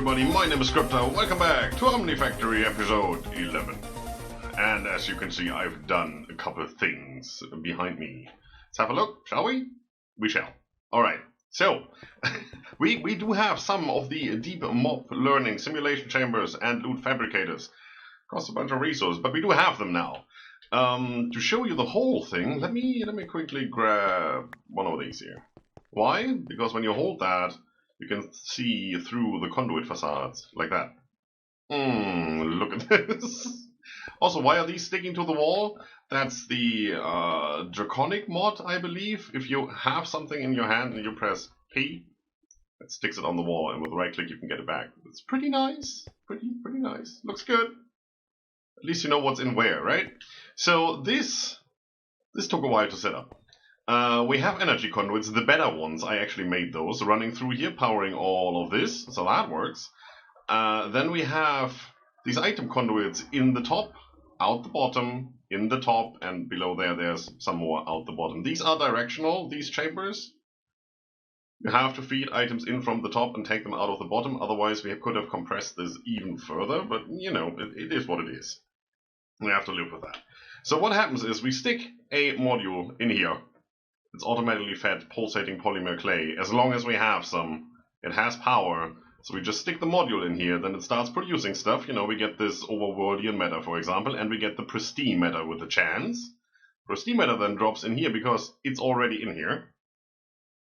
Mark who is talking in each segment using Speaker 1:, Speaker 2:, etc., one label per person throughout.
Speaker 1: everybody, my name is Scryptar. Welcome back to OmniFactory episode 11. And as you can see, I've done a couple of things behind me. Let's have a look, shall we? We shall. Alright, so we do have some of the deep mob learning simulation chambers and loot fabricators. Cost a bunch of resources, but we do have them now. To show you the whole thing, let me quickly grab one of these here. Why? Because when you hold that, you can see through the conduit facades, like that. Look at this. Also, why are these sticking to the wall? That's the Draconic mod, I believe. If you have something in your hand and you press P, it sticks it on the wall, and with right click you can get it back. It's pretty nice. Pretty nice. Looks good. At least you know what's in where, right? So this took a while to set up. We have energy conduits, the better ones. I actually made those running through here, powering all of this, so that works. Then we have these item conduits in the top, out the bottom, in the top, and below there's some more out the bottom. These are directional, these chambers. You have to feed items in from the top and take them out of the bottom, otherwise we could have compressed this even further, but you know, it is what it is. We have to live with that. So what happens is we stick a module in here. It's automatically fed pulsating polymer clay. As long as we have some, it has power. So we just stick the module in here, then it starts producing stuff. You know, we get this overworldian matter, for example, and we get the pristine matter with the chance. Pristine matter then drops in here because it's already in here.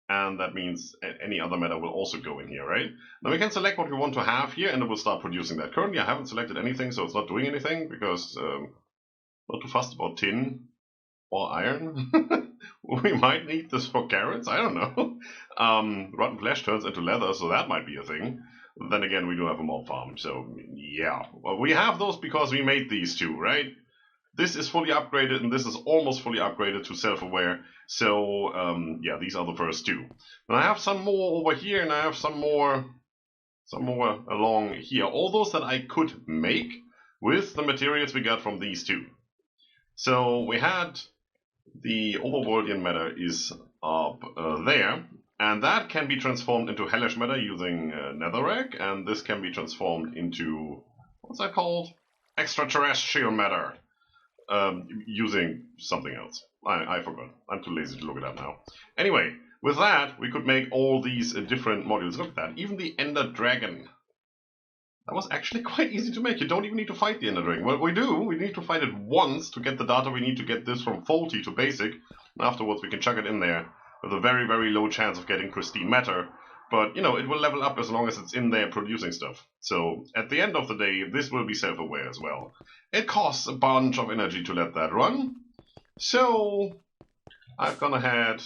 Speaker 1: And that means any other matter will also go in here, right? Now we can select what we want to have here, and it will start producing that. Currently I haven't selected anything, so it's not doing anything, because not too fussed about tin or iron. We might need this for carrots, I don't know. Rotten flesh turns into leather, so that might be a thing. Then again, we do have a mob farm, so yeah. Well, we have those because we made these two, right? This is fully upgraded, and this is almost fully upgraded to self-aware. So, yeah, these are the first two. And I have some more over here, and I have some more along here. All those that I could make with the materials we got from these two. So we had the overworldian matter is up there, and that can be transformed into hellish matter using netherrack, and this can be transformed into, what's that called? Extraterrestrial matter, using something else. I forgot. I'm too lazy to look it up now. Anyway, with that, we could make all these different modules. Look at that. Even the Ender Dragon. That was actually quite easy to make. You don't even need to fight the Ender Dragon. Well, we do. We need to fight it once to get the data. We need to get this from faulty to basic. And afterwards, we can chuck it in there with a very, very low chance of getting pristine matter. But, you know, it will level up as long as it's in there producing stuff. So, at the end of the day, this will be self-aware as well. It costs a bunch of energy to let that run. So, I've gone ahead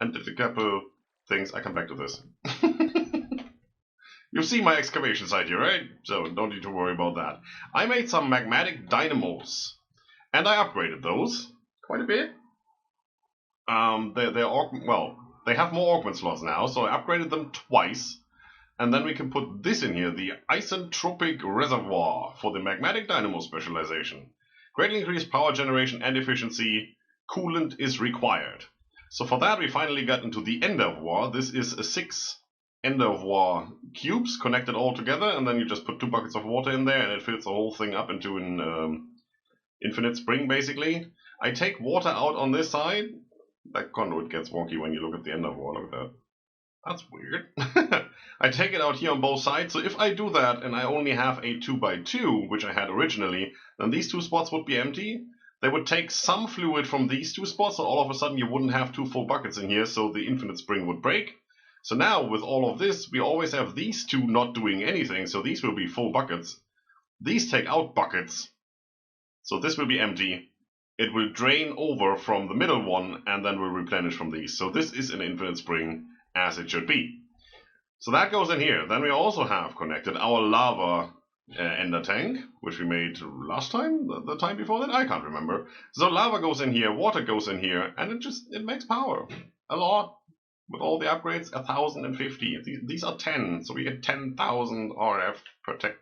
Speaker 1: and did a couple things. I come back to this. You see my excavation site here, right? So don't need to worry about that. I made some magmatic dynamos, and I upgraded those quite a bit. They have more augment slots now, so I upgraded them twice. And then we can put this in here, the isentropic reservoir for the magmatic dynamo specialization. Greatly increased power generation and efficiency. Coolant is required. So for that we finally got into the end of war. This is a 6 end of war cubes connected all together, and then you just put 2 buckets of water in there and it fills the whole thing up into an infinite spring, basically. I take water out on this side. That conduit gets wonky when you look at the end of war. Look at that. That's weird. I take it out here on both sides, so if I do that and I only have a 2x2, which I had originally, then these 2 spots would be empty. They would take some fluid from these 2 spots, so all of a sudden you wouldn't have 2 full buckets in here, so the infinite spring would break. So now, with all of this, we always have these 2 not doing anything, so these will be full buckets. These take out buckets, so this will be empty. It will drain over from the middle one, and then will replenish from these. So this is an infinite spring, as it should be. So that goes in here. Then we also have connected our lava ender tank, which we made last time, the time before that, I can't remember. So lava goes in here, water goes in here, and it makes power. A lot. With all the upgrades, 1,050. These are 10, so we get 10,000 RF per tick.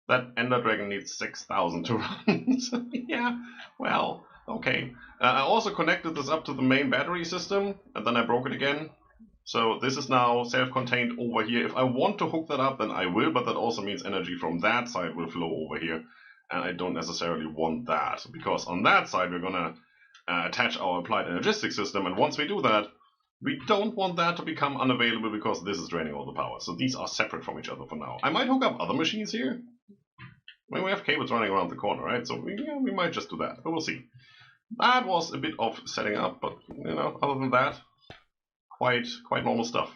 Speaker 1: That Ender Dragon needs 6,000 to run. So, yeah, well, okay. I also connected this up to the main battery system, and then I broke it again. So this is now self-contained over here. If I want to hook that up, then I will, but that also means energy from that side will flow over here. And I don't necessarily want that, because on that side we're going to attach our applied energistics system, and once we do that, we don't want that to become unavailable because this is draining all the power. So these are separate from each other for now. I might hook up other machines here. I mean, we have cables running around the corner, right? So we might just do that, but we'll see. That was a bit of setting up, but you know, other than that, quite normal stuff.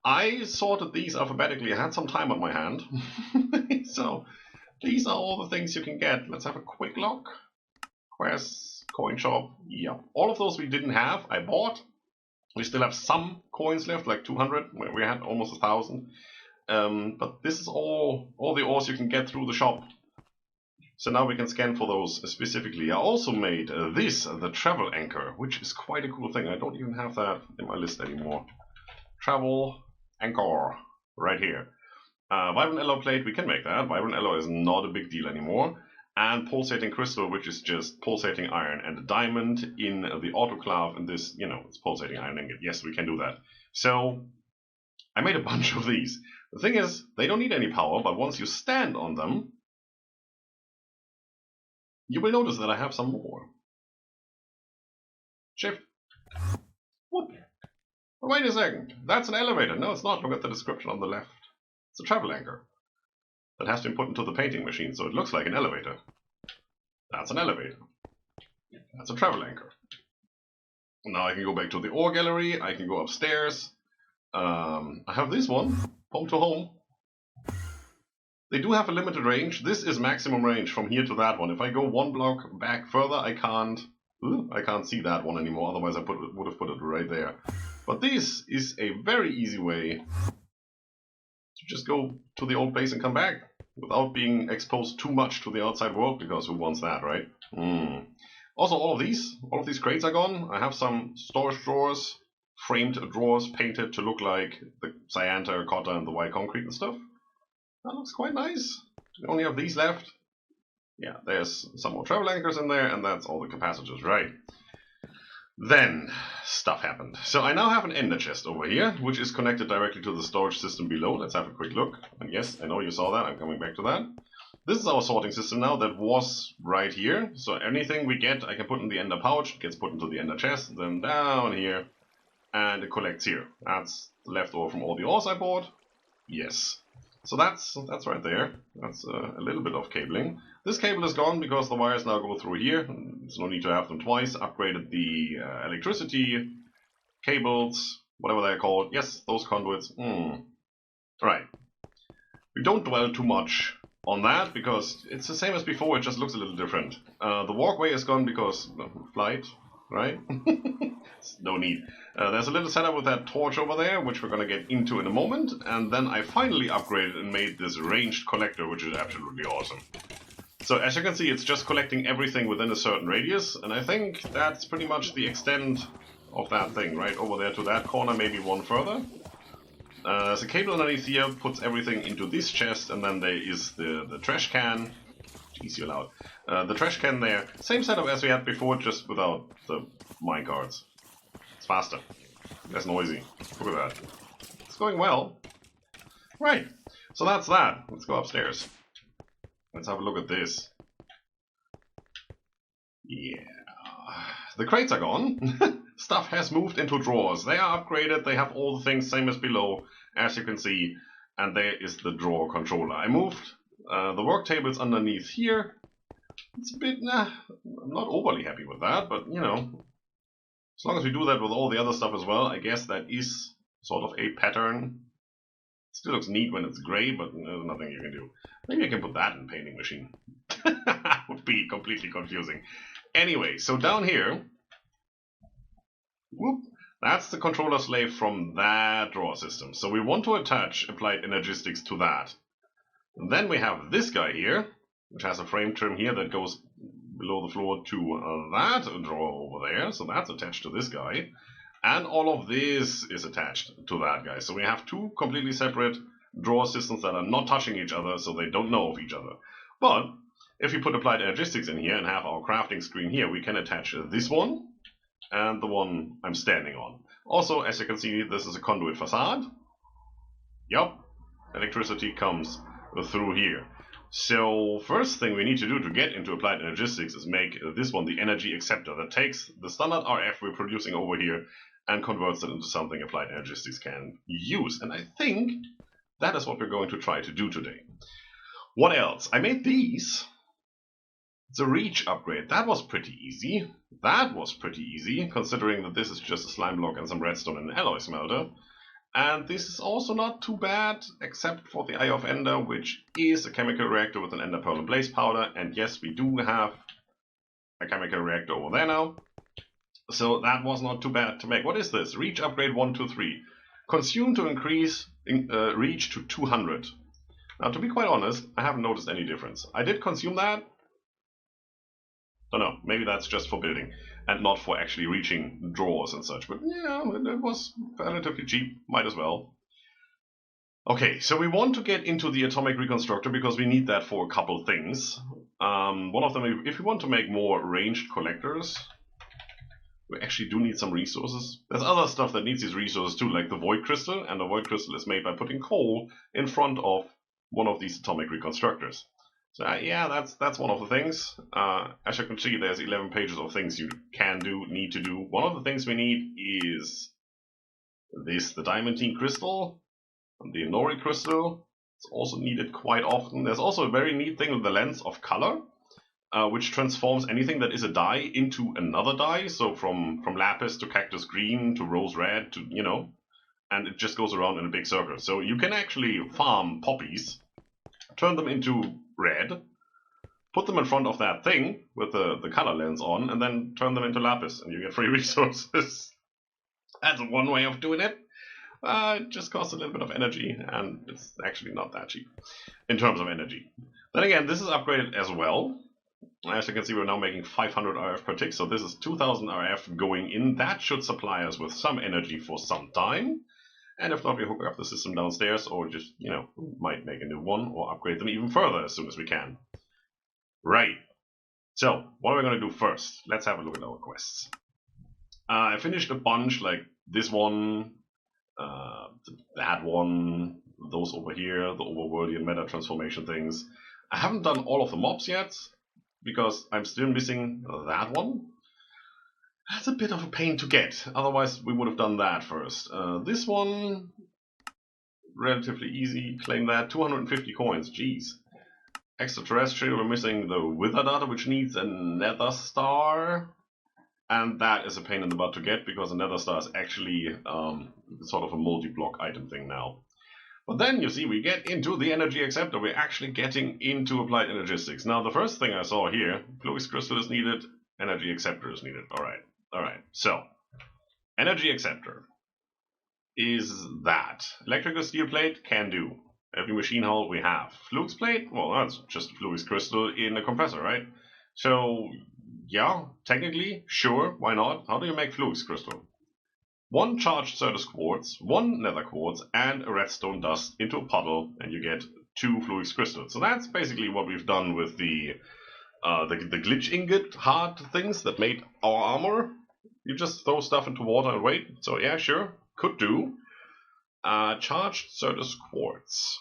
Speaker 1: I sorted these alphabetically. I had some time on my hand. So these are all the things you can get. Let's have a quick look. Quest, coin shop, yeah. All of those we didn't have, I bought. We still have some coins left, like 200. We had almost 1,000. But this is all the ores you can get through the shop. So now we can scan for those specifically. I also made the travel anchor, which is quite a cool thing. I don't even have that in my list anymore. Travel anchor, right here. Vibrant alloy plate, we can make that. Vibrant alloy is not a big deal anymore. And pulsating crystal, which is just pulsating iron, and a diamond in the autoclave, and this, you know, it's pulsating iron ingot. Yes, we can do that. So I made a bunch of these. The thing is, they don't need any power, but once you stand on them, you will notice that I have some more. Shift. Whoop. Wait a second. That's an elevator. No, it's not. Look at the description on the left. It's a travel anchor that has been put into the painting machine, so it looks like an elevator. That's an elevator. That's a travel anchor. Now I can go back to the ore gallery. I can go upstairs. I have this one, home to home. They do have a limited range. This is maximum range from here to that one. If I go one block back further, I can't see that one anymore. Otherwise, I would have put it right there. But this is a very easy way to just go to the old base and come back without being exposed too much to the outside world, because who wants that, right? Also, all of these crates are gone. I have some storage drawers, framed drawers painted to look like the cyan terracotta and the white concrete and stuff. That looks quite nice. We only have these left. Yeah, there's some more travel anchors in there, and that's all the capacitors, right? Then, stuff happened. So I now have an ender chest over here, which is connected directly to the storage system below. Let's have a quick look. And yes, I know you saw that. I'm coming back to that. This is our sorting system now that was right here. So anything we get, I can put in the ender pouch. It gets put into the ender chest, then down here, and it collects here. That's leftover from all the ores I bought. Yes. So that's right there. That's a little bit of cabling. This cable is gone because the wires now go through here. There's no need to have them twice. Upgraded the electricity cables, whatever they're called. Yes, those conduits. Right. We don't dwell too much on that because it's the same as before. It just looks a little different. The walkway is gone because flight, right? No need. There's a little setup with that torch over there, which we're going to get into in a moment. And then I finally upgraded and made this ranged collector, which is absolutely awesome. So as you can see, it's just collecting everything within a certain radius. And I think that's pretty much the extent of that thing, right over there to that corner, maybe one further. There's a cable underneath here, puts everything into this chest, and then there is the trash can. Jeez, you're loud. The trash can there. Same setup as we had before, just without the minecarts. It's faster. Less noisy. Look at that. It's going well. Right. So that's that. Let's go upstairs. Let's have a look at this. Yeah. The crates are gone. Stuff has moved into drawers. They are upgraded. They have all the things same as below, as you can see. And there is the drawer controller. I moved the work tables underneath here. It's a bit, I'm not overly happy with that, but you know, as long as we do that with all the other stuff as well, I guess that is sort of a pattern. It still looks neat when it's gray, but there's nothing you can do. Maybe I can put that in the painting machine. Would be completely confusing. Anyway, so down here, whoop, that's the controller slave from that drawer system. So we want to attach applied energistics to that. And then we have this guy here, which has a frame trim here that goes below the floor to that drawer over there. So that's attached to this guy. And all of this is attached to that guy. So we have two completely separate drawer systems that are not touching each other, so they don't know of each other. But if we put applied energistics in here and have our crafting screen here, we can attach this one and the one I'm standing on. Also, as you can see, this is a conduit facade. Yup, electricity comes through here. So first thing we need to do to get into Applied Energistics is make this one the energy acceptor that takes the standard RF we're producing over here and converts it into something Applied Energistics can use. And I think that is what we're going to try to do today. What else? I made these. The reach upgrade. That was pretty easy. That was pretty easy, considering that this is just a slime block and some redstone and an alloy smelter. And this is also not too bad, except for the Eye of Ender, which is a chemical reactor with an ender pearl and blaze powder. And yes, we do have a chemical reactor over there now. So that was not too bad to make. What is this? Reach upgrade 1, 2, 3. Consume to increase reach to 200. Now, to be quite honest, I haven't noticed any difference. I did consume that. Don't know, maybe that's just for building and not for actually reaching drawers and such. But yeah, it was relatively cheap, might as well. Okay, so we want to get into the atomic reconstructor because we need that for a couple things. One of them, if we want to make more ranged collectors, we actually do need some resources. There's other stuff that needs these resources too, like the void crystal, and the void crystal is made by putting coal in front of one of these atomic reconstructors. So yeah, that's one of the things. As you can see, there's 11 pages of things you can do, need to do. One of the things we need is this, the diamantine crystal, and the Inori crystal. It's also needed quite often. There's also a very neat thing with the lens of color, which transforms anything that is a dye into another dye. So from lapis to cactus green to rose red to, you know, and it just goes around in a big circle. So you can actually farm poppies, turn them into red, put them in front of that thing with the color lens on, and then turn them into lapis, and you get free resources. That's one way of doing it. It just costs a little bit of energy, and it's actually not that cheap in terms of energy. Then again, this is upgraded as well. As you can see, we're now making 500 RF per tick, so this is 2000 RF going in. That should supply us with some energy for some time. And if not, we hook up the system downstairs, or just, you know, might make a new one, or upgrade them even further as soon as we can. Right. So, what are we going to do first? Let's have a look at our quests. I finished a bunch, like this one, that one, those over here, the overworldy meta transformation things. I haven't done all of the mobs yet, because I'm still missing that one. That's a bit of a pain to get, otherwise we would have done that first. This one, relatively easy, claim that, 250 coins, jeez. Extraterrestrial, we're missing the Wither data, which needs a Nether Star. And that is a pain in the butt to get, because a Nether Star is actually sort of a multi-block item thing now. But then, you see, we get into the Energy Acceptor, we're actually getting into Applied Energistics. Now, the first thing I saw here, Fluix Crystal is needed, Energy Acceptor is needed, alright. Alright, so, Energy Acceptor is that. Electrical steel plate, can do. Every machine hull we have. Fluix plate, well, that's just a Fluix crystal in a compressor, right? So, yeah, technically, sure, why not? How do you make Fluix crystal? 1 charged Certus quartz, 1 nether quartz, and a redstone dust into a puddle, and you get 2 Fluix crystals. So that's basically what we've done with the glitch ingot hard things that made our armor. You just throw stuff into water and wait. So yeah, sure, could do. Charged Certus quartz.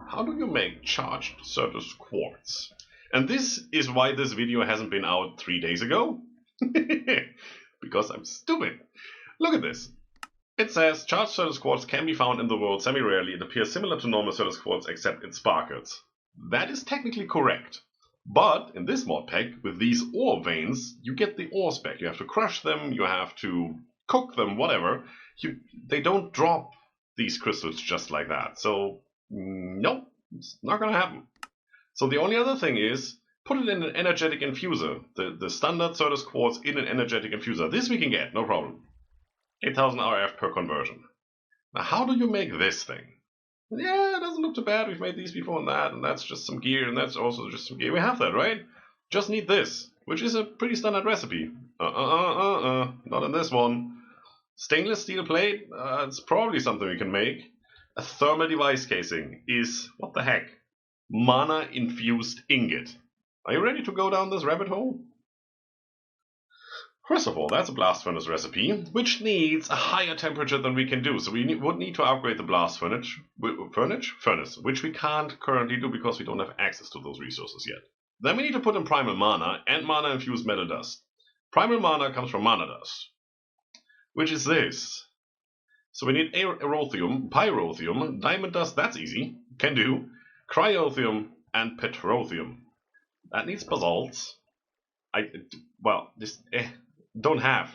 Speaker 1: How do you make charged Certus quartz? And this is why this video hasn't been out 3 days ago. Because I'm stupid. Look at this. It says, charged Certus quartz can be found in the world semi-rarely. It appears similar to normal Certus quartz except it sparkles. That is technically correct. But in this mod pack, with these ore veins, you get the ores back. You have to crush them, you have to cook them, whatever. They don't drop these crystals just like that. So, nope, it's not gonna happen. So the only other thing is, put it in an energetic infuser. The standard Certus quartz in an energetic infuser. This we can get, no problem. 8000 RF per conversion. Now, how do you make this thing? Yeah, it doesn't look too bad. We've made these before and that's just some gear, and that's also just some gear. We have that, right? Just need this, which is a pretty standard recipe. Not in this one. Stainless steel plate? It's probably something we can make. A thermal device casing is, what the heck? Mana infused ingot. Are you ready to go down this rabbit hole? First of all, that's a blast furnace recipe, which needs a higher temperature than we can do. So we would need to upgrade the blast furnace, which we can't currently do because we don't have access to those resources yet. Then we need to put in primal mana and mana infused metal dust. Primal mana comes from mana dust, which is this. So we need erothium, pyrothium, diamond dust, that's easy, can do, cryothium, and petrothium. That needs basalts. Don't have.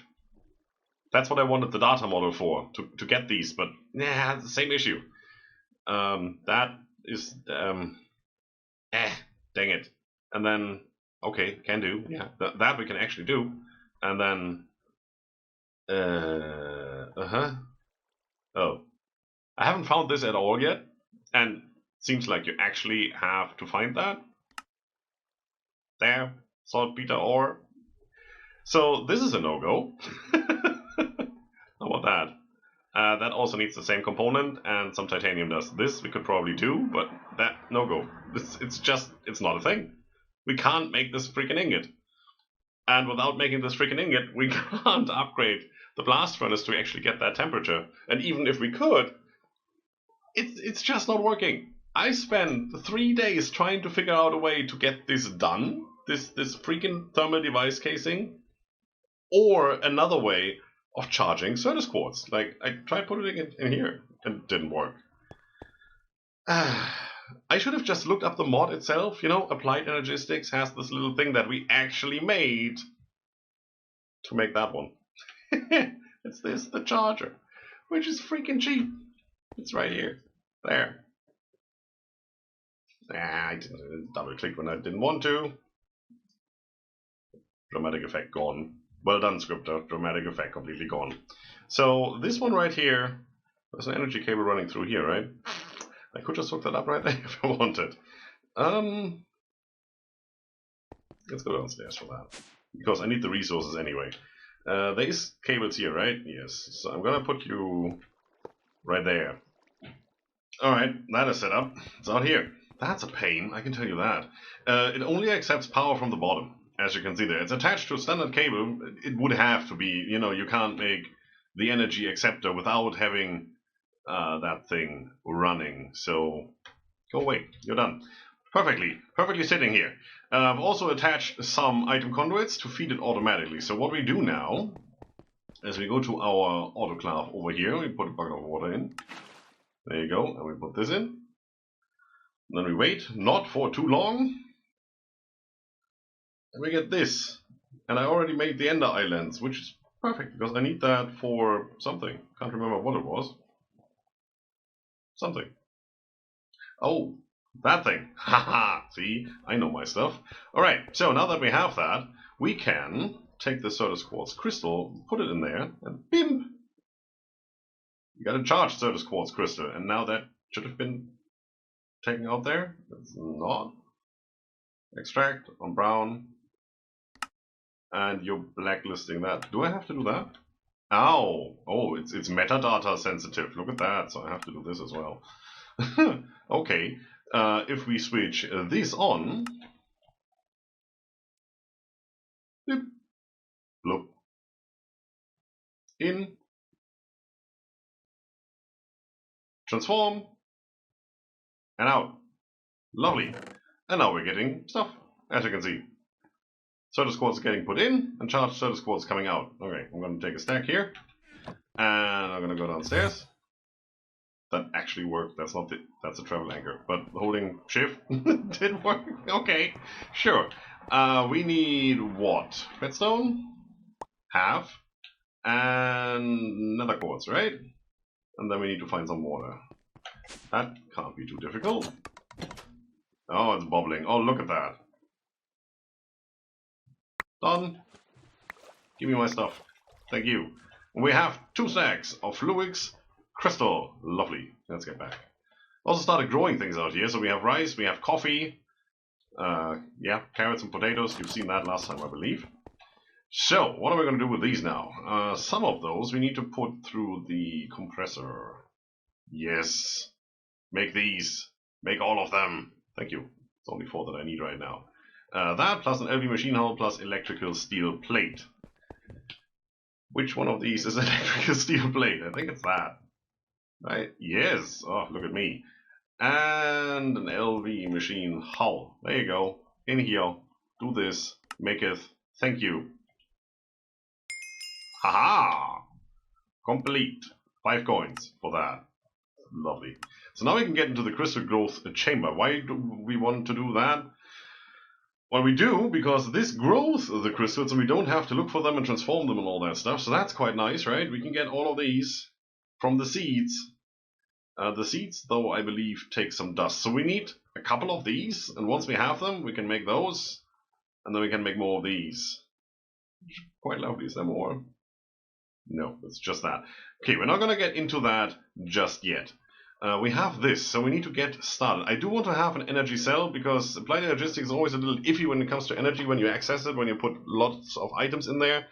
Speaker 1: That's what I wanted the data model for, to get these, but yeah, the same issue. That is, dang it. And then, okay, can do, yeah, that we can actually do. And then, oh, I haven't found this at all yet, and seems like you actually have to find that. There, saltpeter ore. So this is a no-go. How about that? That also needs the same component and some titanium dust. This we could probably do, but that no-go. It's not a thing. We can't make this freaking ingot. And without making this freaking ingot, we can't upgrade the blast furnace to actually get that temperature. And even if we could, it's just not working. I spent 3 days trying to figure out a way to get this done, this freaking thermal device casing, or another way of charging Certus quartz. Like, I tried putting it in here, and it didn't work. I should have just looked up the mod itself, you know, Applied Energistics has this little thing that we actually made to make that one. It's this, the charger, which is freaking cheap. It's right here. There. I didn't double click when I didn't want to. Dramatic effect gone. Well done, Scryptar. Dramatic effect completely gone. So this one right here, there's an energy cable running through here, right? I could just hook that up right there if I wanted. Let's go downstairs for that, because I need the resources anyway. There is cables here, right? Yes. So I'm gonna put you right there. Alright, that is set up. It's out here. That's a pain, I can tell you that. It only accepts power from the bottom, as you can see there. It's attached to a standard cable. It would have to be, you know, you can't make the energy acceptor without having that thing running. So, go away, you're done. Perfectly sitting here. I've also attached some item conduits to feed it automatically. So what we do now is we go to our autoclave over here, we put a bucket of water in. There you go, and we put this in. And then we wait, not for too long. And we get this. And I already made the ender islands, which is perfect, because I need that for something. Can't remember what it was. Something. Oh, that thing. Haha, see, I know my stuff. Alright, so now that we have that, we can take the Certus quartz crystal, put it in there, and bim! You got a charged Certus quartz crystal, and now that should have been taken out there. It's not. Extract on brown. And you're blacklisting that. Do I have to do that? Ow! Oh, it's metadata sensitive. Look at that. So I have to do this as well. Okay. If we switch this on. Blip. Bloop. In. Transform. And out. Lovely. And now we're getting stuff, as you can see. Certus quartz getting put in, and charged Certus quartz coming out. Okay, I'm going to take a stack here, and I'm going to go downstairs. That actually worked. That's not the, that's a travel anchor, but holding shift did work. Okay, sure. We need what? Redstone, half, and nether quartz, right? And then we need to find some water. That can't be too difficult. Oh, it's bubbling. Oh, look at that. Done. Give me my stuff. Thank you. We have 2 stacks of Fluix crystal. Lovely. Let's get back. Also started growing things out here. So we have rice, we have coffee. Yeah, carrots and potatoes. You've seen that last time, I believe. So, what are we going to do with these now? Some of those we need to put through the compressor. Yes. Make these. Make all of them. Thank you. It's only 4 that I need right now. That plus an LV machine hull plus electrical steel plate. Which one of these is electrical steel plate? I think it's that. Right? Yes. Oh, look at me. And an LV machine hull. There you go. In here. Do this. Maketh. Thank you. Haha! Complete. 5 coins for that. Lovely. So now we can get into the crystal growth chamber. Why do we want to do that? Well, we do because this grows the crystals and we don't have to look for them and transform them and all that stuff. So that's quite nice, right? We can get all of these from the seeds. The seeds, though, I believe, take some dust. So we need a couple of these, and once we have them, we can make those, and then we can make more of these. Quite lovely. Is there more? No, it's just that. Okay, we're not going to get into that just yet. We have this, so we need to get started. I do want to have an energy cell, because applied energistics is always a little iffy when it comes to energy, when you access it, when you put lots of items in there.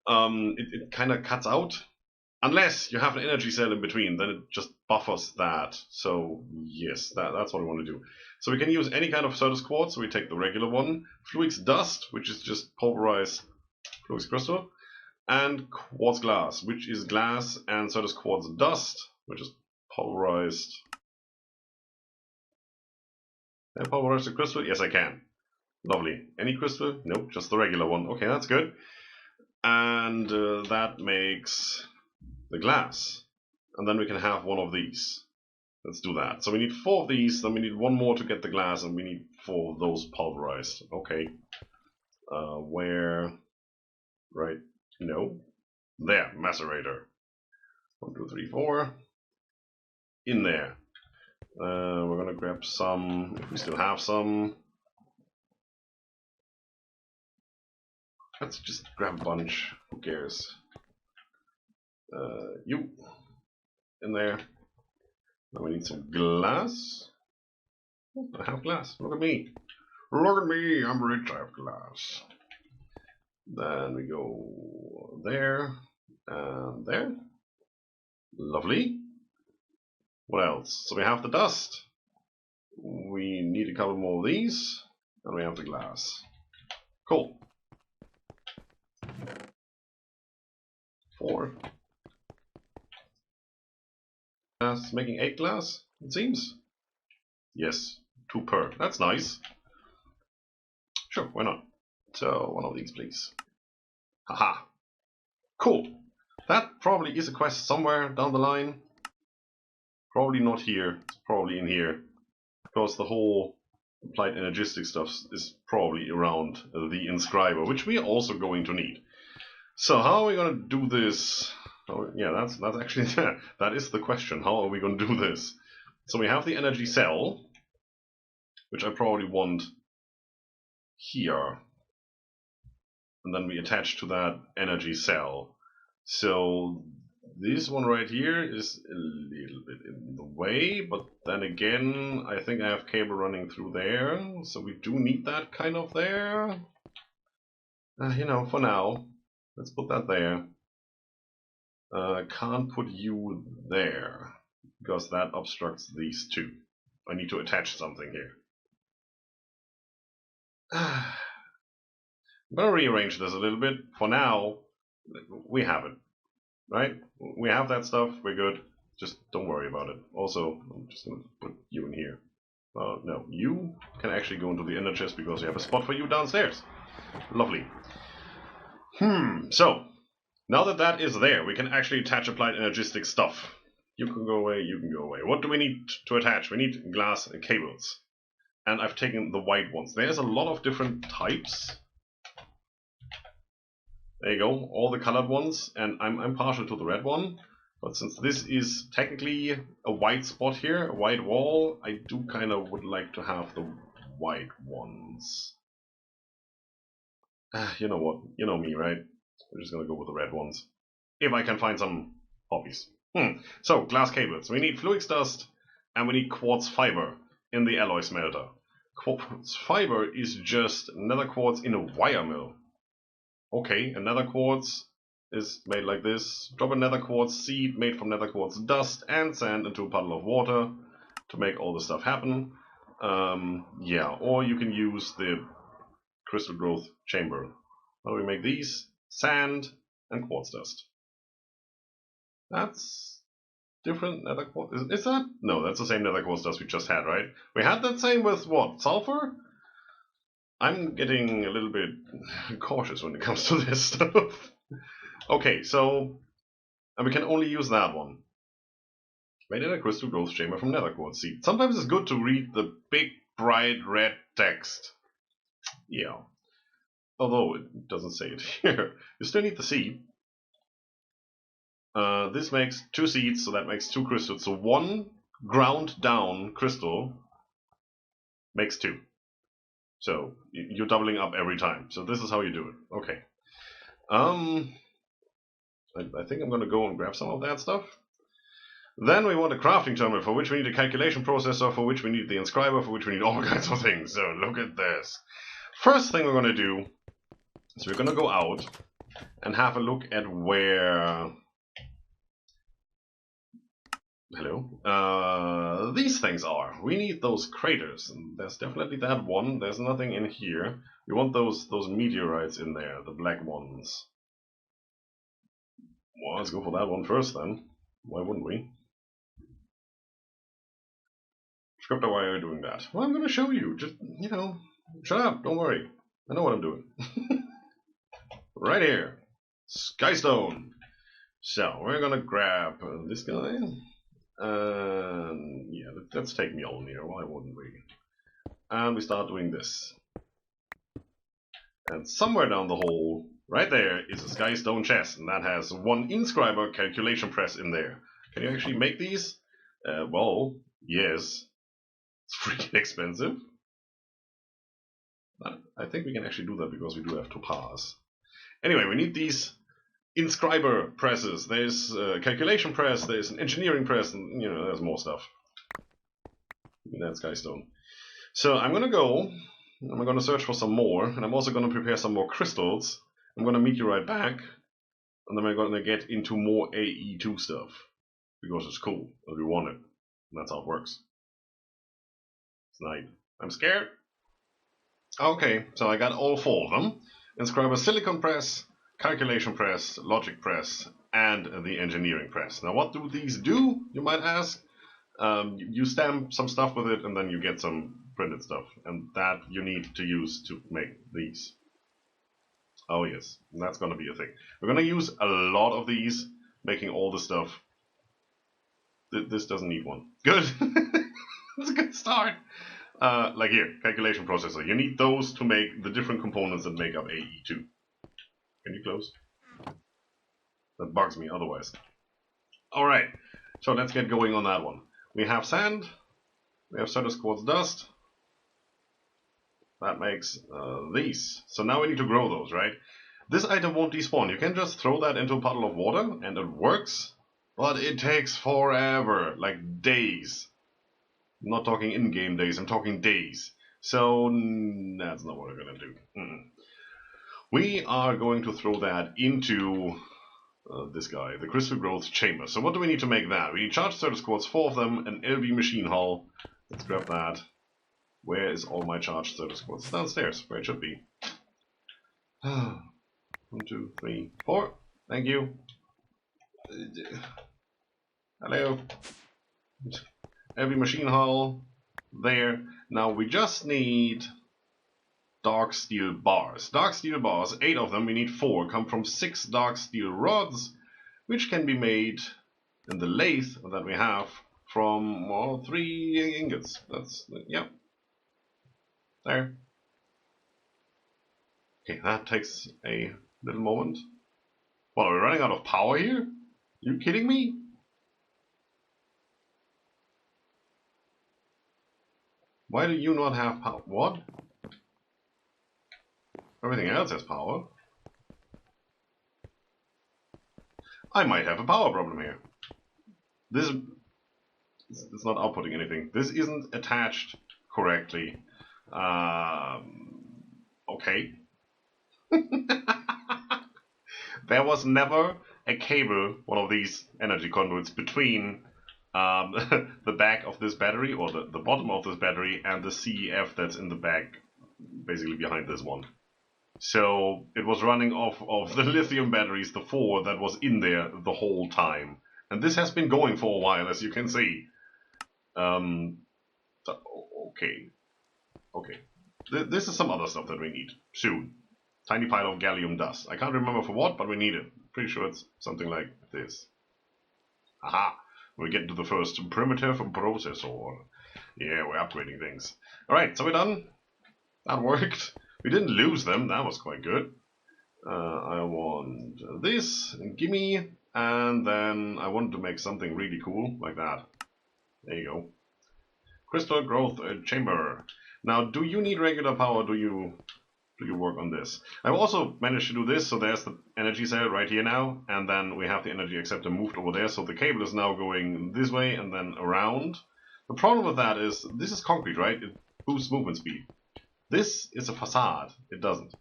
Speaker 1: It kind of cuts out. Unless you have an energy cell in between, then it just buffers that. So yes, that's what we want to do. So we can use any kind of Certus quartz. So we take the regular one, Fluix dust, which is just pulverized Fluix crystal, and quartz glass, which is glass and Certus quartz dust, which is pulverized. Can I pulverize the crystal? Yes, I can. Lovely. Any crystal? Nope, just the regular one. Okay, that's good. And that makes the glass, and then we can have one of these. Let's do that. So we need 4 of these, then we need 1 more to get the glass, and we need 4 of those pulverized. Okay. Where? Right. No. There. Macerator. 1, 2, 3, 4. In there. We're gonna grab some, if we still have some. Let's just grab a bunch. Who cares? You in there. Now we need some glass. Oh, I have glass. Look at me. Look at me. I'm rich. I have glass. Then we go there and there. Lovely. What else? So we have the dust. We need a couple more of these. And we have the glass. Cool. 4. Glass, making 8 glass, it seems. Yes, 2 per. That's nice. Sure, why not? So, one of these, please. Haha. Cool. That probably is a quest somewhere down the line. Probably not here. It's probably in here. Because the whole applied energistic stuff is probably around the Inscriber, which we are also going to need. So, how are we going to do this? Oh, yeah, that's actually that is the question. How are we going to do this? So we have the energy cell, which I probably want here, and then we attach to that energy cell. So this one right here is a little bit in the way, but then again, I think I have cable running through there, so we do need that kind of there. You know, for now, let's put that there. Can't put you there, because that obstructs these 2. I need to attach something here. I'm going to rearrange this a little bit. For now, we have it. Right? We have that stuff, we're good. Just don't worry about it. Also, I'm just going to put you in here. No, you can actually go into the inner chest because we have a spot for you downstairs. Lovely. So, now that that is there, we can actually attach applied energistic stuff. You can go away, you can go away. What do we need to attach? We need glass cables. And I've taken the white ones. There's a lot of different types. There you go, all the colored ones. And I'm partial to the red one. But since this is technically a white spot here, a white wall, I do kind of would like to have the white ones. You know what? You know me, right? We're just going to go with the red ones. If I can find some hobbies. So, glass cables. We need Fluix dust and we need quartz fiber in the alloy smelter. Quartz fiber is just nether quartz in a wire mill. Okay, a nether quartz is made like this. Drop a nether quartz seed made from nether quartz dust and sand into a puddle of water to make all the stuff happen. Yeah, or you can use the crystal growth chamber. How do we make these? Sand and quartz dust. That's different nether quartz. Is that? No, that's the same nether quartz dust we just had, right? We had that same with what? Sulfur? I'm getting a little bit cautious when it comes to this stuff. Okay, so and we can only use that one. Made in a crystal growth chamber from nether quartz seed. Sometimes it's good to read the big, bright red text. Yeah. Although it doesn't say it here. You still need the seed. This makes 2 seeds, so that makes 2 crystals. So 1 ground down crystal makes 2. So you're doubling up every time. So this is how you do it. Okay. I think I'm going to go and grab some of that stuff. Then we want a crafting terminal, for which we need a calculation processor, for which we need the Inscriber, for which we need all kinds of things. So look at this. First thing we're going to do is we're going to go out and have a look at where... Hello? These things are. We need those craters. And there's definitely that one. There's nothing in here. We want those meteorites in there, the black ones. Well, let's go for that one first then. Why wouldn't we? Scryptar, why are you doing that? Well, I'm going to show you. Just, you know, shut up. Don't worry. I know what I'm doing. Right here. Skystone. So, we're going to grab this guy. Yeah, let's take Mjolnir. Why wouldn't we? And we start doing this. And somewhere down the hole, right there, is a Skystone chest. And that has 1 Inscriber calculation press in there. Can you actually make these? Well, yes. It's freaking expensive. But I think we can actually do that because we do have topaz. Anyway, we need these Inscriber presses. There's a calculation press, there's an engineering press, and you know, there's more stuff. That's Skystone. So I'm gonna go, I'm gonna search for some more, and I'm also gonna prepare some more crystals. I'm gonna meet you right back, and then we're gonna get into more AE2 stuff. Because it's cool, and we want it. And that's how it works. It's night. I'm scared. Okay, so I got all 4 of them. Inscriber silicon press, calculation press, logic press, and the engineering press. Now what do these do, you might ask? You stamp some stuff with it and then you get some printed stuff. And that you need to use to make these. Oh yes, that's going to be a thing. We're going to use a lot of these, making all the stuff. This doesn't need one. Good! That's a good start. Like here, calculation processor. You need those to make the different components that make up AE2. Can you close? That bugs me otherwise. Alright, so let's get going on that one. We have sand. We have Certus quartz dust. That makes these. So now we need to grow those, right? This item won't despawn. You can just throw that into a puddle of water and it works. But it takes forever, like days. I'm not talking in-game days, I'm talking days. So that's not what we're going to do. We are going to throw that into this guy, the crystal growth chamber. So what do we need to make that? We need charged Certus quartz, 4 of them, an LV machine hull. Let's grab that. Where is all my charged Certus quartz? It's downstairs, where it should be. 1, 2, 3, 4. Thank you. Hello. Heavy machine hull. There. Now we just need dark steel bars. Dark steel bars, 8 of them, we need 4, come from 6 dark steel rods, which can be made in the lathe that we have from, well, 3 ingots. That's, yeah. There. Okay, that takes a little moment. What, are we running out of power here? You kidding me? Why do you not have power? What? Everything else has power. I might have a power problem here. This it's not outputting anything. This isn't attached correctly. Okay. There was never a cable, one of these energy conduits, between the back of this battery, or the bottom of this battery, and the CEF that's in the back, basically behind this one. So it was running off of the lithium batteries, the 4 that was in there the whole time. And this has been going for a while, as you can see. Okay. Okay. This is some other stuff that we need. Soon. Tiny pile of gallium dust. I can't remember for what, but we need it. Pretty sure it's something like this. Aha! We get to the first primitive processor. Yeah, we're upgrading things. Alright, so we're done. That worked. We didn't lose them. That was quite good. I want this. Gimme. And then I wanted to make something really cool, like that. There you go. Crystal growth chamber. Now, do you need regular power? Do you work on this? I've also managed to do this, so there's the energy cell right here now, and then we have the energy acceptor moved over there, so the cable is now going this way and then around. The problem with that is, this is concrete, right? It boosts movement speed. This is a facade. It doesn't.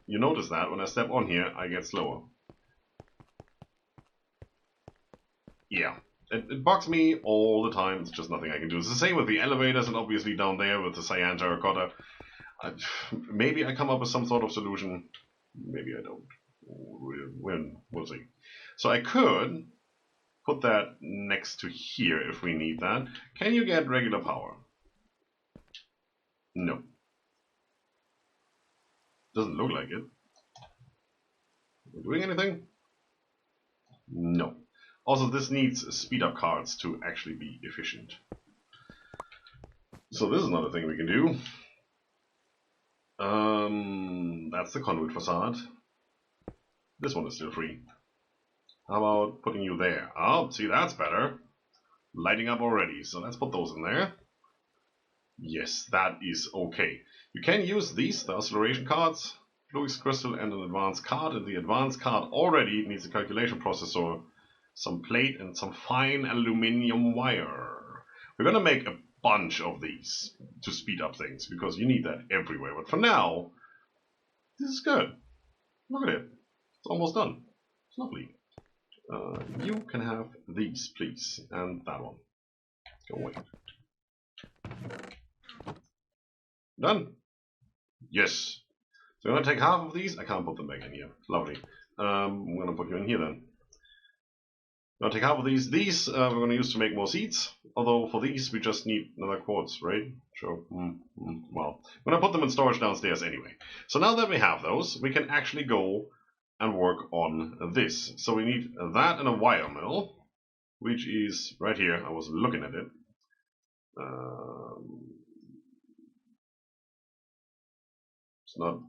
Speaker 1: You notice that when I step on here, I get slower. Yeah. It bugs me all the time. It's just nothing I can do. It's the same with the elevators, and obviously down there with the cyan terracotta. Maybe I come up with some sort of solution. Maybe I don't. We'll see. So I could put that next to here if we need that. Can you get regular power? No. Doesn't look like it. Are we doing anything? No. Also, this needs speed up cards to actually be efficient. So this is another thing we can do. That's the conduit facade. This one is still free. How about putting you there? Oh, see, that's better. Lighting up already, so let's put those in there. Yes, that is okay. You can use these, the acceleration cards, Fluix crystal and an advanced card, and the advanced card already needs a calculation processor, some plate and some fine aluminium wire. We're gonna make a bunch of these to speed up things, because you need that everywhere. But for now, this is good. Look at it. It's almost done. It's lovely. You can have these, please, and that one. Go away. Done. Yes. So I'm going to take half of these. I can't put them back in here. Lovely. I'm going to put you in here then. I'm going to take half of these. These we're going to use to make more seeds. Although for these we just need another quartz, right? Sure. Well, I'm going to put them in storage downstairs anyway. So now that we have those, we can actually go and work on this. So we need that and a wire mill, which is right here. I was looking at it. It's not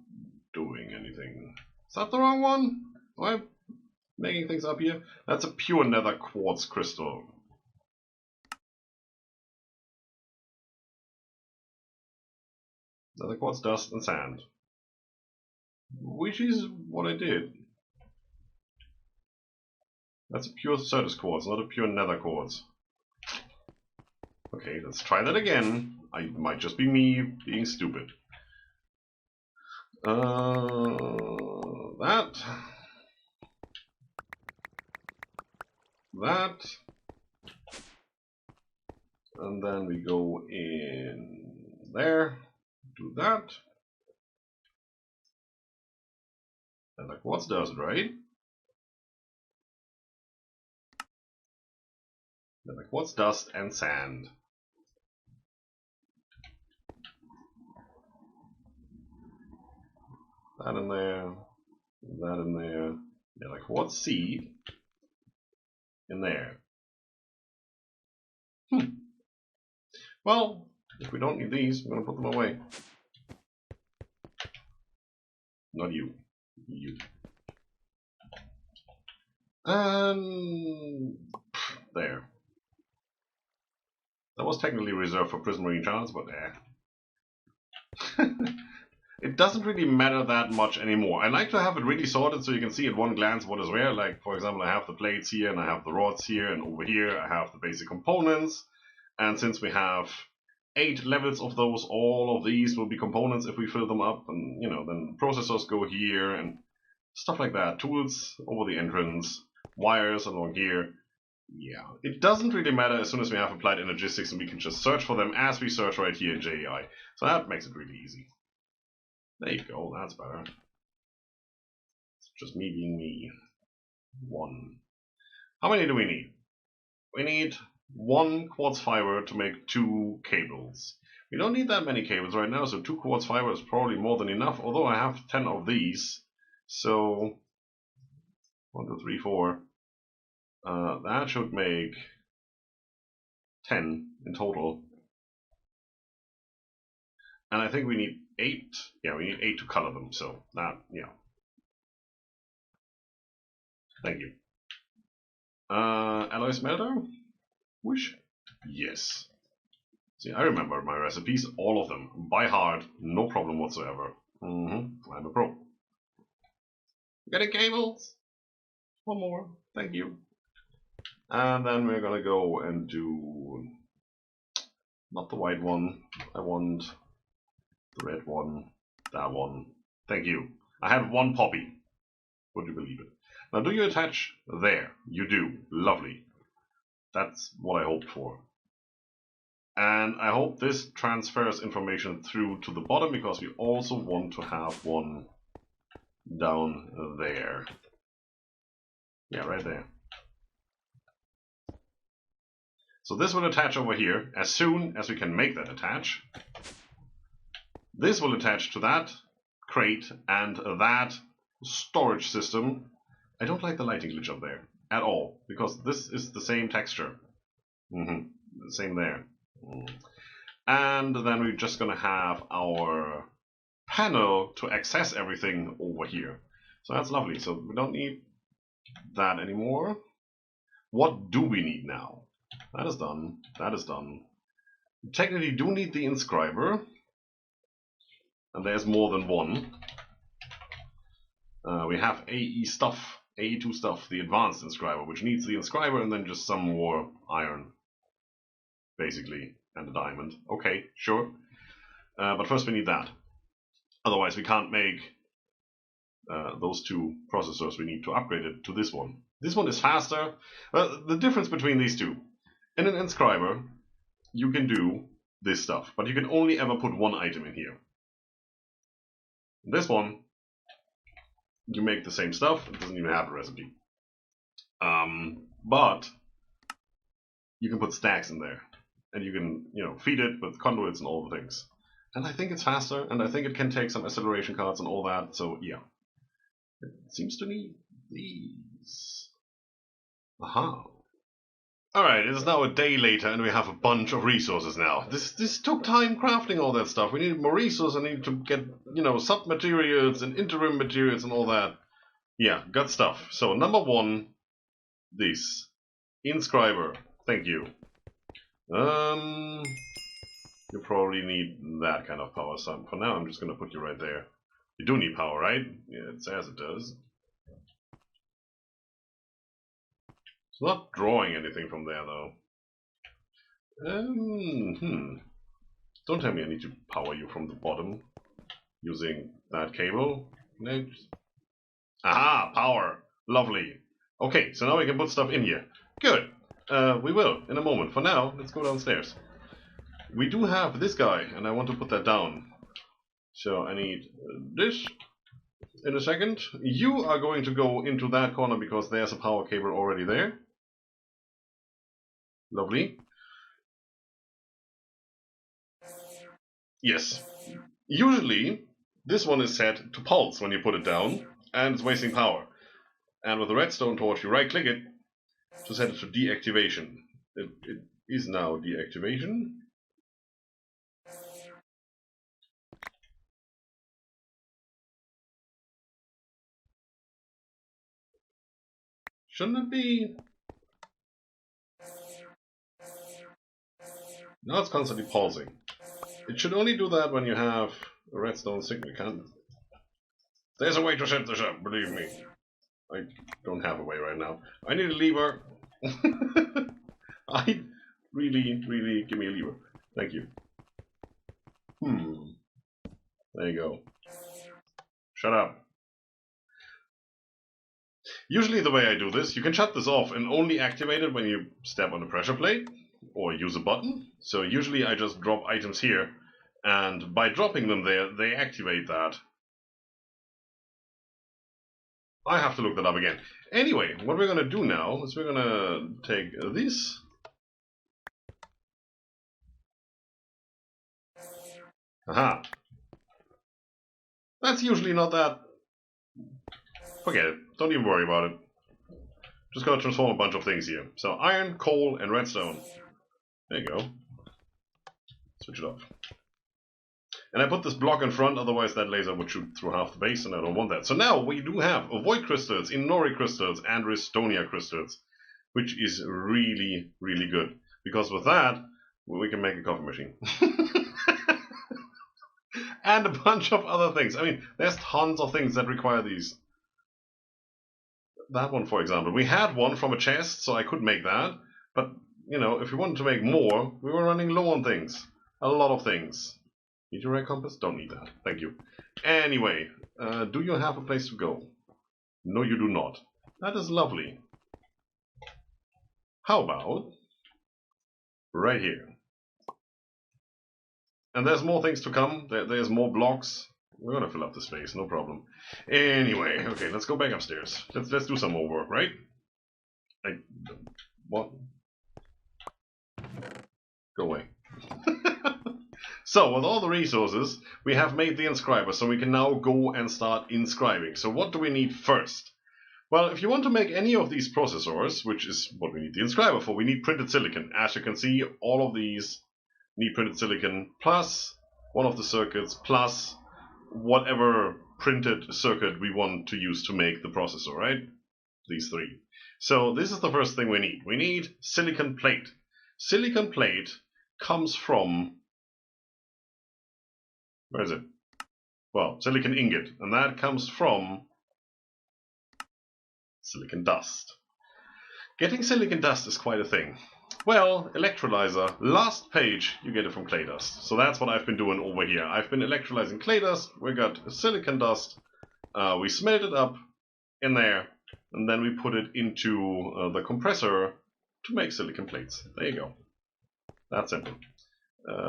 Speaker 1: doing anything. Is that the wrong one? Am I making things up here? That's a pure nether quartz crystal. Nether quartz dust and sand. Which is what I did. That's a pure Certus quartz, not a pure nether quartz. Okay, let's try that again. I might just be me being stupid. That. And then we go in there, do that. And the quartz does it, right? And the quartz dust and sand. That in there, that in there. Yeah, the quartz seed in there. Well, if we don't need these, I'm going to put them away. Not you. You. And there. That was technically reserved for Prismarine Shards, but it doesn't really matter that much anymore. I like to have it really sorted so you can see at one glance what is where. Like, for example, I have the plates here, and I have the rods here, and over here I have the basic components. And since we have 8 levels of those, all of these will be components if we fill them up. And, you know, then processors go here, and stuff like that. Tools over the entrance, wires along here. Yeah, it doesn't really matter as soon as we have applied Energistics, and we can just search for them as we search right here in JEI. So that makes it really easy. There you go, that's better. It's just me being me. 1. How many do we need? We need 1 quartz fiber to make 2 cables. We don't need that many cables right now, so 2 quartz fiber is probably more than enough, although I have 10 of these. So 1, 2, 3, 4. That should make 10 in total. And I think we need 8. Yeah, we need 8 to color them, so that, yeah. Thank you. Alloy smelter? Wish? Yes. See, I remember my recipes, all of them, by heart, no problem whatsoever. I'm a pro. Getting cables! 1 more, thank you. And then we're gonna go and do, not the white one, I want the red one, that one. Thank you. I had 1 poppy. Would you believe it? Now do you attach there? You do. Lovely. That's what I hoped for. And I hope this transfers information through to the bottom, because we also want to have 1 down there. Yeah, right there. So this will attach over here as soon as we can make that attach. This will attach to that crate and that storage system. I don't like the lighting glitch up there at all, because this is the same texture. Same there. And then we're just gonna have our panel to access everything over here. So that's lovely. So we don't need that anymore. What do we need now? That is done. That is done. We technically do need the Inscriber. And there's more than 1. We have AE stuff, AE2 stuff, the advanced Inscriber, which needs the Inscriber and then just some more iron, basically, and a diamond. Okay, sure. But first we need that. Otherwise we can't make those 2 processors. We need to upgrade it to this one. This one is faster. The difference between these 2. In an Inscriber, you can do this stuff, but you can only ever put 1 item in here. This one, you make the same stuff. It doesn't even have a recipe. But you can put stacks in there, and you can, feed it with conduits and all the things. And I think it's faster, and I think it can take some acceleration cards and all that. So yeah, it seems to need these. Aha. Alright, it is now a day later and we have a bunch of resources now. This took time crafting all that stuff. We needed more resources. I needed to get, sub-materials and interim materials and all that. Yeah, got stuff. So number 1, this. Inscriber. Thank you. You probably need that kind of power. So for now I'm just going to put you right there. You do need power, right? Yeah, it says it does. It's not drawing anything from there, though. Don't tell me I need to power you from the bottom using that cable. Next. Aha! Power! Lovely. Okay, so now we can put stuff in here. Good. We will, in a moment. For now, let's go downstairs. We do have this guy, and I want to put that down. So I need this in a second. You are going to go into that corner because there's a power cable already there. Lovely. Yes. Usually, this one is set to pulse when you put it down, and it's wasting power. And with the redstone torch, you right-click it to set it to deactivation. It is now deactivation. Shouldn't it be? Now it's constantly pausing. It should only do that when you have a redstone signal. There's a way to set this up, believe me. I don't have a way right now. I need a lever. I really give me a lever. Thank you. There you go. Shut up. Usually the way I do this, you can shut this off and only activate it when you step on the pressure plate or use a button. So usually I just drop items here, and by dropping them there, they activate that. I have to look that up again. Anyway, what we're gonna do now is we're gonna take this. Aha. That's usually not that. Forget it. Don't even worry about it. Just gonna transform a bunch of things here. So iron, coal, and redstone. There you go. Switch it off. And I put this block in front, otherwise that laser would shoot through half the base, and I don't want that. So now we do have void crystals, inori crystals, and Ristonia crystals, which is really, really good. Because with that, we can make a coffee machine. And a bunch of other things. I mean, there's tons of things that require these. That one, for example. We had one from a chest, so I could make that. But, you know, if we wanted to make more, we were running low on things. A lot of things. Need your ray compass? Don't need that. Thank you. Anyway, do you have a place to go? No, you do not. That is lovely. How about right here? And there's more things to come. There's more blocks. We're gonna fill up the space, no problem. Anyway, okay, let's go back upstairs. Let's do some more work, right? What? Go away. So, with all the resources, we have made the Inscriber, so we can now go and start inscribing. So what do we need first? Well, if you want to make any of these processors, which is what we need the Inscriber for, we need printed silicon. As you can see, all of these need printed silicon, plus one of the circuits, plus whatever printed circuit we want to use to make the processor, right? These three. So this is the first thing we need. We need silicon plate. Silicon plate comes from... Where is it? Well, silicon ingot, and that comes from silicon dust. Getting silicon dust is quite a thing. Well, electrolyzer, last page, you get it from clay dust. So that's what I've been doing over here. I've been electrolyzing clay dust, we got silicon dust, we smelt it up in there, and then we put it into the compressor to make silicon plates. There you go. That's simple.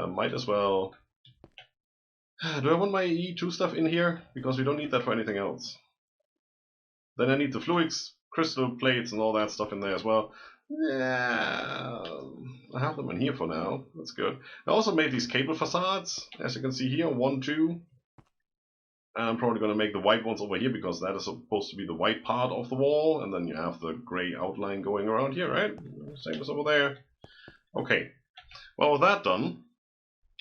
Speaker 1: Might as well... Do I want my E2 stuff in here? Because we don't need that for anything else. Then I need the fluids, crystal plates, and all that stuff in there as well. Yeah, I have them in here for now. That's good. I also made these cable facades, as you can see here, 1, 2. I'm probably going to make the white ones over here because that is supposed to be the white part of the wall, and then you have the grey outline going around here, right? Same as over there. Okay. Well, with that done,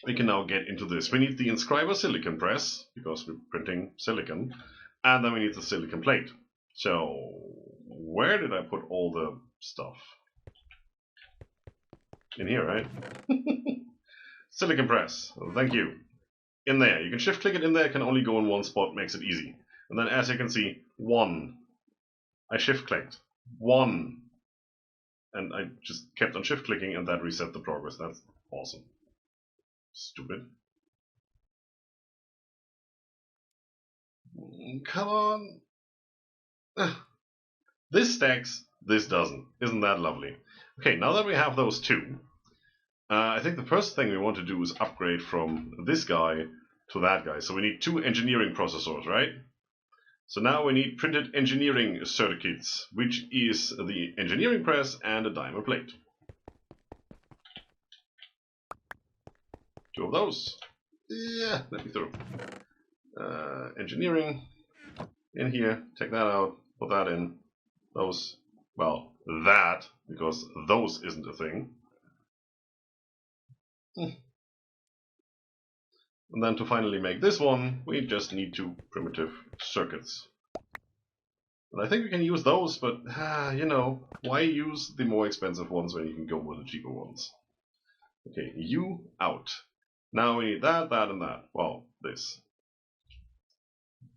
Speaker 1: we can now get into this. We need the Inscriber silicon press, because we're printing silicon, and then we need the silicon plate. So, where did I put all the stuff? In here, right? Silicon press. Thank you. In there. You can shift click it in there. It can only go in one spot. Makes it easy. And then as you can see, 1. I shift clicked. 1. And I just kept on shift clicking and that reset the progress. That's awesome. Stupid. Come on. This stacks. This doesn't. Isn't that lovely? Okay, now that we have those two, I think the first thing we want to do is upgrade from this guy to that guy. So we need 2 engineering processors, right? So now we need printed engineering circuits, which is the engineering press and a dimer plate. 2 of those. Yeah, let me through. Engineering in here, take that out, put that in. Those, well, that, because those isn't a thing. And then to finally make this one, we just need 2 primitive circuits. And I think we can use those, but, you know, why use the more expensive ones when you can go with the cheaper ones? Okay, you out. Now we need that, that, and that. Well, this.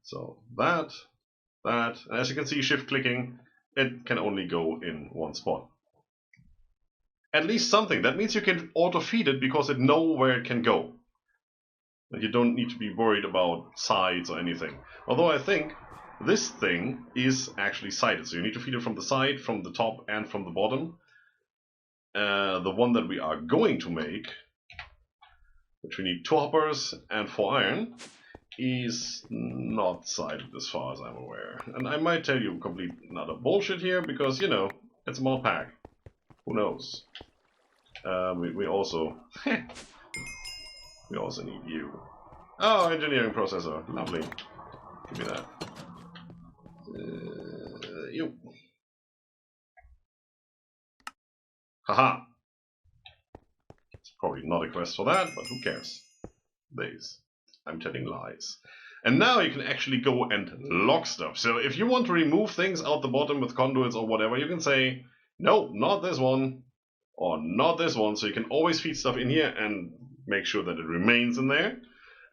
Speaker 1: So that, that, and as you can see, shift clicking, it can only go in one spot. At least something. That means you can auto-feed it because it knows where it can go. You don't need to be worried about sides or anything. Although I think this thing is actually sided. So you need to feed it from the side, from the top, and from the bottom. The one that we are going to make, which we need 2 hoppers and 4 iron, is not cited as far as I'm aware. And I might tell you complete another bullshit here because, you know, it's a mod pack. Who knows? We also we also need you. Oh, engineering processor, lovely. Give me that. You. Haha. It's probably not a quest for that, but who cares? These. I'm telling lies. And now you can actually go and lock stuff. So if you want to remove things out the bottom with conduits or whatever, you can say, no, not this one, or not this one. So you can always feed stuff in here and make sure that it remains in there.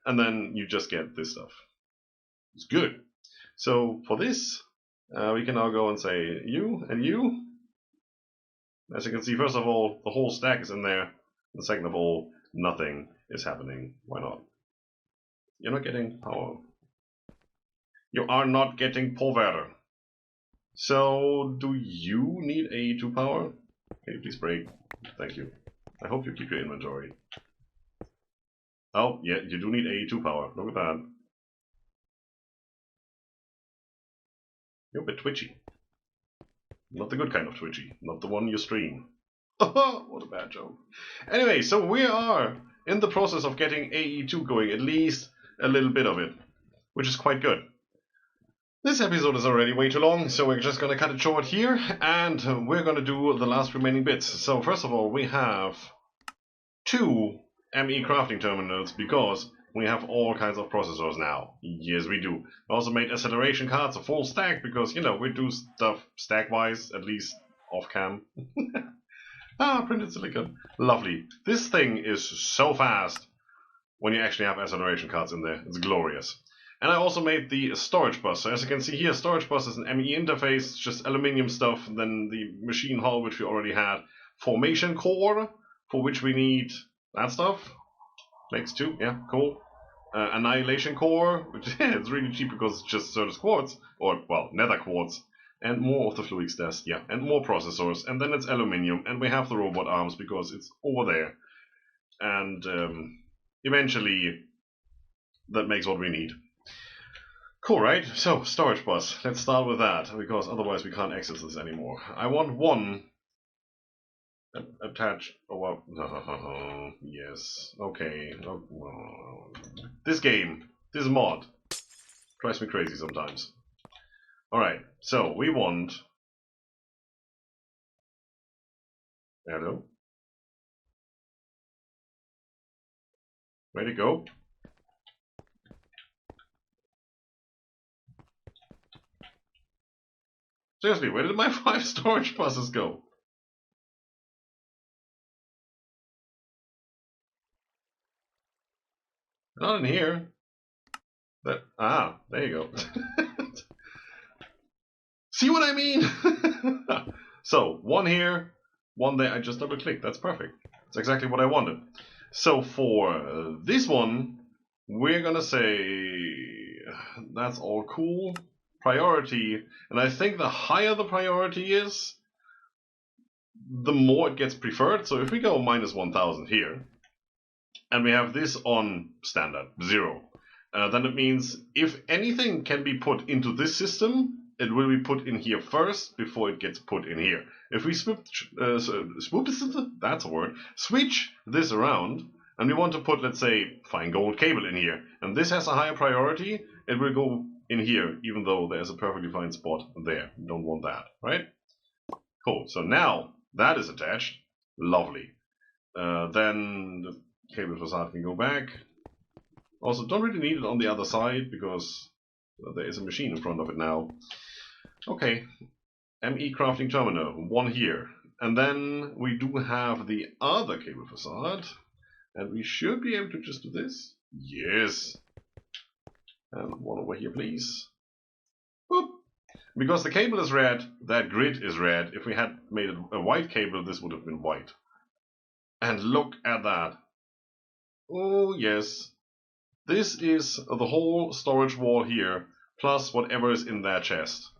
Speaker 1: And then you just get this stuff. It's good. So for this, we can now go and say you and you. As you can see, first of all, the whole stack is in there. And second of all, nothing is happening. Why not? You're not getting power. You are not getting power. So, do you need AE2 power? Can you please break? Thank you. I hope you keep your inventory. Oh, yeah, you do need AE2 power. Look at that. You're a bit twitchy. Not the good kind of twitchy. Not the one you stream. What a bad joke. Anyway, so we are in the process of getting AE2 going, at least a little bit of it, which is quite good. This episode is already way too long, so we're just going to cut it short here, and we're going to do the last remaining bits. So first of all, we have 2 ME crafting terminals, because we have all kinds of processors now. Yes, we do. We also made acceleration cards, a full stack, because, you know, we do stuff stack-wise, at least off-cam. Printed silicon. Lovely. This thing is so fast when you actually have acceleration cards in there. It's glorious. And I also made the storage bus. So as you can see here, storage bus is an ME interface, just aluminium stuff. Then the machine hull, which we already had. Formation core, for which we need that stuff. Makes 2, yeah, cool. Annihilation core, which it's really cheap because it's just Certus quartz, or, well, nether quartz. And more of the fluids test, yeah, and more processors. And then it's aluminium, and we have the robot arms because it's over there. And eventually, that makes what we need. Cool, right? So, storage bus. Let's start with that, because otherwise we can't access this anymore. I want one attached. Oh, well. Yes. Okay. Oh, this game, this mod, drives me crazy sometimes. Alright, so we want. Hello? Ready to go? Seriously, where did my 5 storage buses go? Not in here. There you go. See what I mean? So, one here, one there. I just double clicked. That's perfect. That's exactly what I wanted. So for this one, we're gonna say that's all cool. Priority, and I think the higher the priority is, the more it gets preferred. So if we go -1000 here, and we have this on standard 0, then it means if anything can be put into this system, it will be put in here first before it gets put in here. If we switch this around, and we want to put, let's say, fine gold cable in here, and this has a higher priority, it will go in here, even though there's a perfectly fine spot there. Don't want that, right? Cool. So now that is attached. Lovely. Then the cable facade can go back. Also, don't really need it on the other side because there is a machine in front of it now. Okay, ME crafting terminal, one here. And then we do have the other cable facade. And we should be able to just do this. Yes. And one over here, please. Boop. Because the cable is red, that grid is red. If we had made it a white cable, this would have been white. And look at that. Oh, yes. This is the whole storage wall here, plus whatever is in that chest.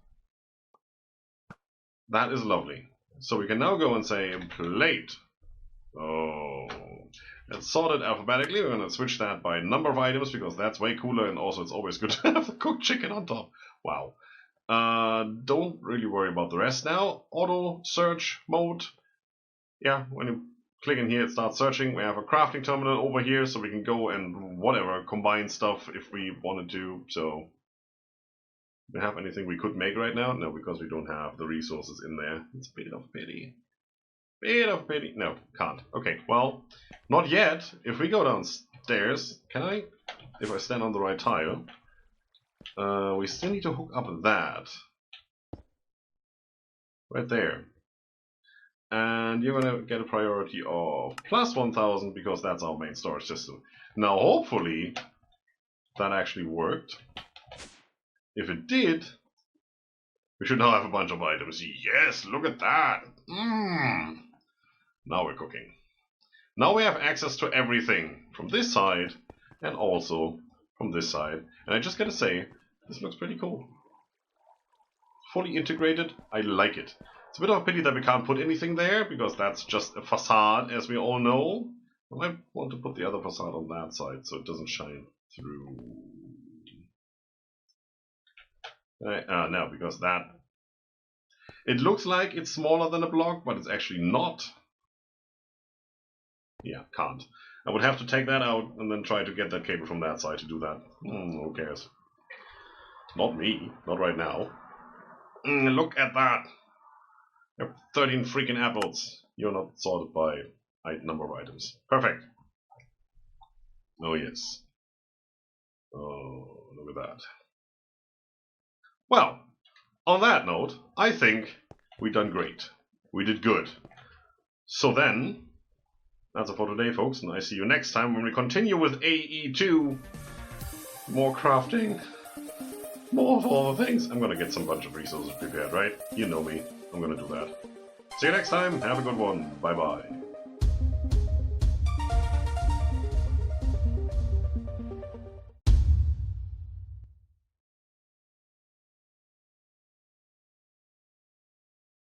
Speaker 1: That is lovely. So we can now go and say plate. Oh. It's sorted alphabetically. We're gonna switch that by number of items because that's way cooler, and also it's always good to have the cooked chicken on top. Wow. Don't really worry about the rest now. Auto search mode. Yeah, when you click in here, it starts searching. We have a crafting terminal over here, so we can go and whatever combine stuff if we wanted to. So, do we have anything we could make right now? No, because we don't have the resources in there. It's a bit of a pity. Bit of a pity. No, can't. Okay, well, not yet. If we go downstairs, can I? If I stand on the right tile, we still need to hook up that right there. And you're gonna get a priority of plus 1000 because that's our main storage system. Now, hopefully, that actually worked. If it did, we should now have a bunch of items. Yes, look at that. Now we're cooking. Now we have access to everything from this side and also from this side. And I just gotta say, this looks pretty cool. Fully integrated, I like it. It's a bit of a pity that we can't put anything there because that's just a facade, as we all know. I might want to put the other facade on that side so it doesn't shine through. No, because that... It looks like it's smaller than a block, but it's actually not. Yeah, can't. I would have to take that out and then try to get that cable from that side to do that. Who cares? Not me. Not right now. Look at that. You have 13 freaking apples. You're not sorted by number of items. Perfect. Oh, yes. Oh, look at that. Well, on that note, I think we done great. We did good. So then, that's it for today, folks, and I see you next time when we continue with AE2. More crafting. More of all the things. I'm gonna get some bunch of resources prepared, right? You know me. I'm gonna do that. See you next time. Have a good one. Bye-bye.